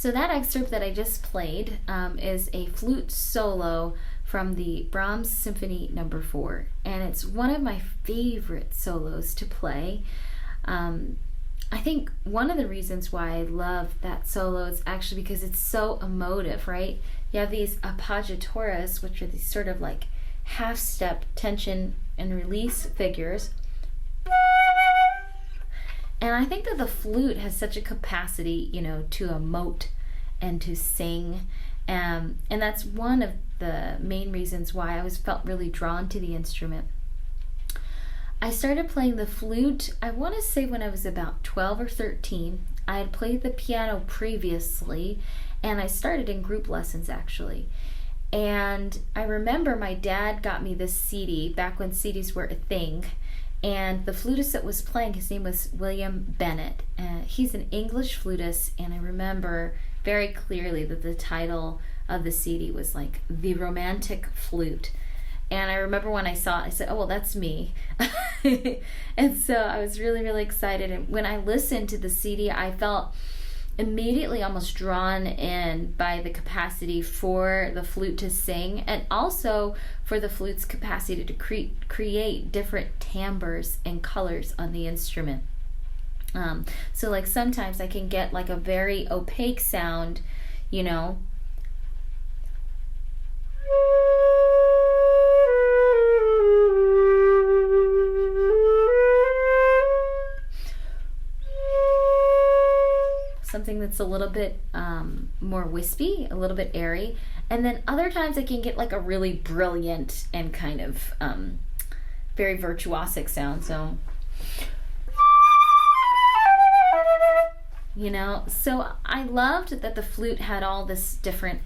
So that excerpt that I just played is a flute solo from the Brahms Symphony No. 4, and it's one of my favorite solos to play. I think one of the reasons why I love that solo is actually because it's so emotive, right? You have these appoggiaturas, which are these sort of like half-step tension and release figures. And I think that the flute has such a capacity, to emote and to sing. And that's one of the main reasons why I felt really drawn to the instrument. I started playing the flute, I want to say when I was about 12 or 13. I had played the piano previously, and I started in group lessons actually. And I remember my dad got me this CD back when CDs were a thing. And the flutist that was playing, his name was William Bennett. He's an English flutist, and I remember very clearly that the title of the CD was like The Romantic Flute. And I remember when I saw it, I said, oh, well, that's me. And so I was really, really excited. And when I listened to the CD, I felt immediately almost drawn in by the capacity for the flute to sing, and also for the flute's capacity to create different timbres and colors on the instrument. So like sometimes I can get like a very opaque sound, something that's a little bit more wispy, a little bit airy. And then other times I can get like a really brilliant and kind of very virtuosic sound. So, so I loved that the flute had all this different,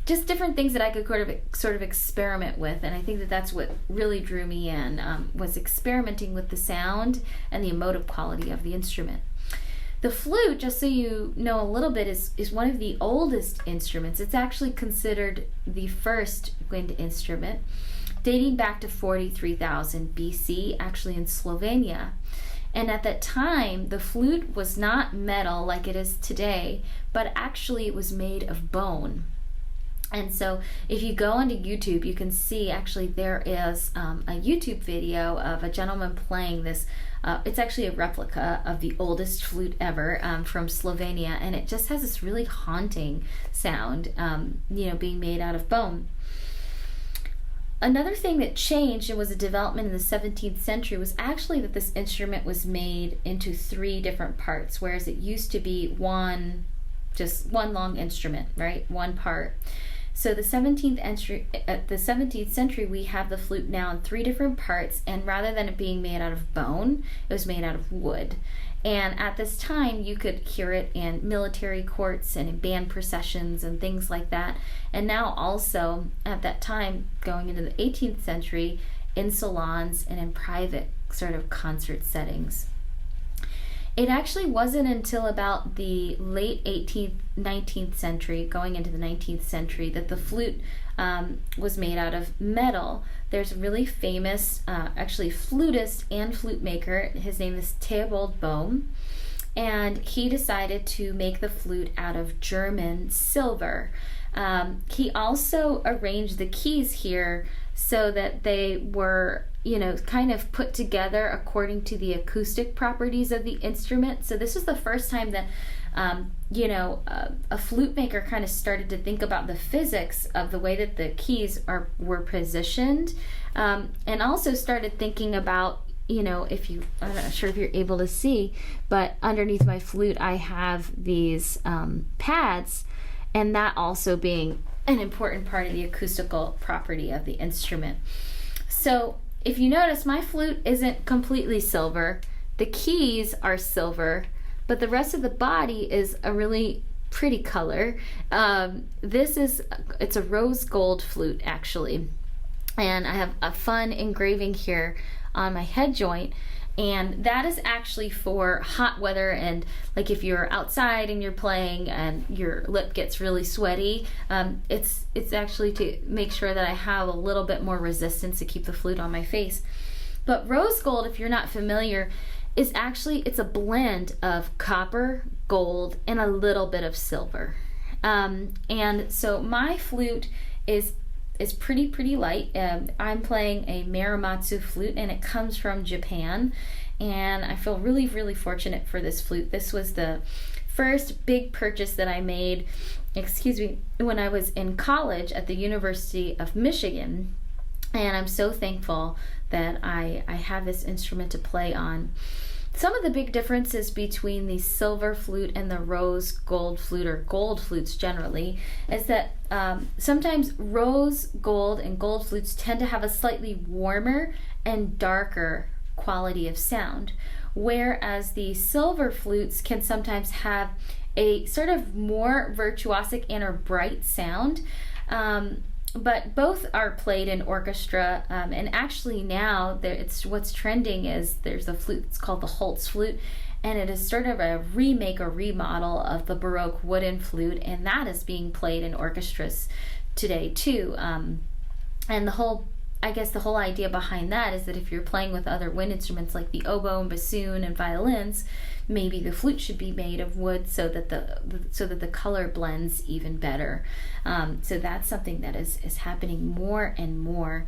just different things that I could sort of experiment with. And I think that that's what really drew me in, was experimenting with the sound and the emotive quality of the instrument. The flute, just so you know a little bit, is one of the oldest instruments. It's actually considered the first wind instrument, dating back to 43,000 BC, actually in Slovenia. And at that time, the flute was not metal like it is today, but actually it was made of bone. And so if you go onto YouTube, you can see actually there is a YouTube video of a gentleman playing this. It's actually a replica of the oldest flute ever from Slovenia, and it just has this really haunting sound, being made out of bone. Another thing that changed and was a development in the 17th century was actually that this instrument was made into 3 different parts, whereas it used to be just one long instrument, right? One part. So the 17th century, we have the flute now in 3 different parts, and rather than it being made out of bone, it was made out of wood. And at this time, you could hear it in military courts and in band processions and things like that. And now also, at that time, going into the 18th century, in salons and in private sort of concert settings. It actually wasn't until about the late 18th, 19th century, going into the 19th century, that the flute was made out of metal. There's a really famous, actually flutist and flute maker. His name is Theobald Bohm, and he decided to make the flute out of German silver. He also arranged the keys here so that they were kind of put together according to the acoustic properties of the instrument. So this was the first time that, a flute maker kind of started to think about the physics of the way that the keys were positioned, and also started thinking about, I'm not sure if you're able to see, but underneath my flute I have these pads, and that also being an important part of the acoustical property of the instrument. So if you notice, my flute isn't completely silver. The keys are silver, but the rest of the body is a really pretty color. It's a rose gold flute, actually. And I have a fun engraving here on my head joint. And that is actually for hot weather, and like if you're outside and you're playing and your lip gets really sweaty, it's actually to make sure that I have a little bit more resistance to keep the flute on my face. But rose gold, if you're not familiar, is actually, it's a blend of copper, gold, and a little bit of silver. And so my flute is pretty light. I'm playing a Muramatsu flute, and it comes from Japan. And I feel really, really fortunate for this flute. This was the first big purchase that I made, when I was in college at the University of Michigan. And I'm so thankful that I have this instrument to play on. Some of the big differences between the silver flute and the rose gold flute, or gold flutes generally, is that sometimes rose gold and gold flutes tend to have a slightly warmer and darker quality of sound, whereas the silver flutes can sometimes have a sort of more virtuosic and or bright sound. But both are played in orchestra, and actually now what's trending is there's a flute, it's called the Holt's flute, and it is sort of a remake or remodel of the Baroque wooden flute, and that is being played in orchestras today too. And the whole idea behind that is that if you're playing with other wind instruments like the oboe and bassoon and violins, maybe the flute should be made of wood so that the color blends even better. So that's something that is happening more and more.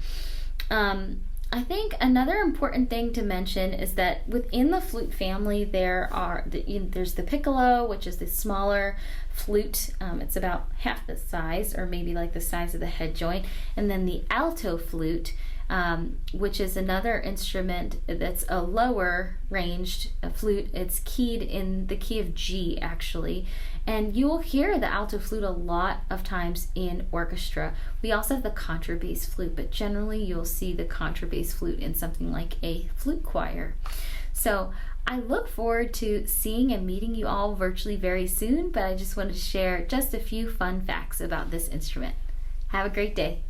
I think another important thing to mention is that within the flute family there's the Piccolo, which is the smaller flute. It's about half the size, or maybe like the size of the head joint, and then the alto flute, which is another instrument that's a lower ranged flute. It's keyed in the key of G, actually, and you will hear the alto flute a lot of times in orchestra. We also have the contrabass flute, but generally you'll see the contrabass flute in something like a flute choir. So I look forward to seeing and meeting you all virtually very soon, but I just wanted to share just a few fun facts about this instrument. Have a great day.